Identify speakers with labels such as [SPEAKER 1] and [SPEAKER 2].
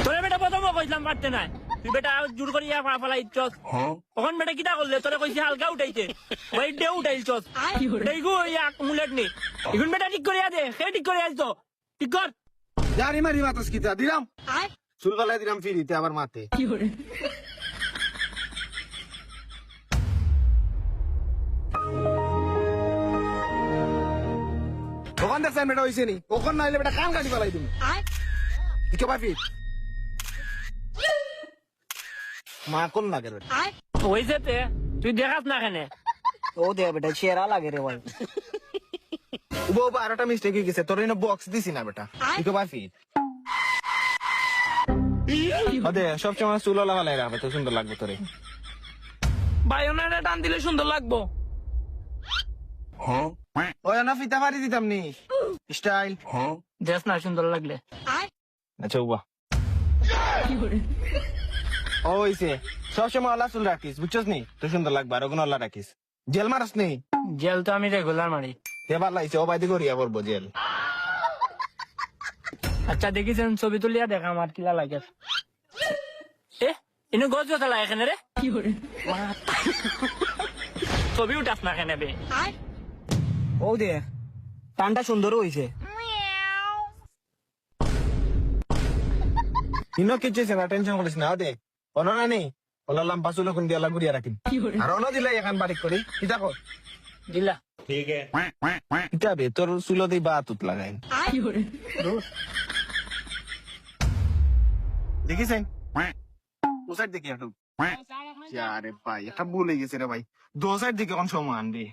[SPEAKER 1] তোরে বেটা প্রথমও কইলাম পারতে নাই, তুই বেটা জোর করিয়া ফালাই ইচ্ছস। তখন বেটা কিটা করলে তোরে কইছি হালকা উঠাইছে, ওই ডে উঠাইছস। দেখু মুলেট নেই এখন বেটা ঠিক করিয়া দে, সে ঠিক করিয়া আসতো ঠিক কর।
[SPEAKER 2] জানি মারি মাতাস কিতা দিলাম চুল গলায় দিলাম ফিরিতে আবার মাতে ওখান দেখছেন বেটা হয়েছে নি ওখান নাইলে বেটা কান কাটি পালাই তুমি কি বাফি মা কোন লাগে বেটা
[SPEAKER 1] হয়েছে তে তুই দেখাস না কেনে
[SPEAKER 3] ও দে বেটা চেহারা লাগে রে ভাই
[SPEAKER 2] উবো উবো আরোটা মিস্টেক হয়ে গেছে তোর এনে বক্স দিছি না বেটা কি বাফি আদে সবসময় চুল লাগালাই রাখবে তো সুন্দর লাগবে তোরে
[SPEAKER 1] বায়োনারে টান দিলে সুন্দর লাগবো।
[SPEAKER 2] ওই না ফিতা মারি দিতাম নি স্টাইল
[SPEAKER 1] দেখ না সুন্দর লাগলে।
[SPEAKER 2] আচ্ছা উবা ও হইছে সবসময় আল্লাহ চুল রাখিস বুঝছস নি তো সুন্দর লাগবে আর ওগুলো আল্লাহ রাখিস জেল মারাস নি
[SPEAKER 1] জেল তো আমি রেগুলার মারি।
[SPEAKER 2] এবার লাইছে ও বাইদি করিয়া পড়বো জেল
[SPEAKER 1] আচ্ছা দেখিছেন ছবি তুলিয়া দেখা আমার কিলা লাগে। এ ইনো গছ গছালা এখানে রে ছবি উঠাস না কেনে বে।
[SPEAKER 3] ও দে টানটা সুন্দর হইছে
[SPEAKER 2] ইনো কিছু না টেনশন করিস না দে অনো না নেই ওলা লাম্পা চুল কোন দিয়া গুড়িয়া রাখিন আর অনো দিলে এখন বাড়ি করি কিতা কর
[SPEAKER 1] দিলা
[SPEAKER 2] কিতা বে তোর চুল দি বা তুত লাগাই দেখিছেন ও সাইড দেখি একটু আরে ভাই একটা ভুল হয়ে গেছে রে ভাই দো সাইড দিকে কোন সময় আনবি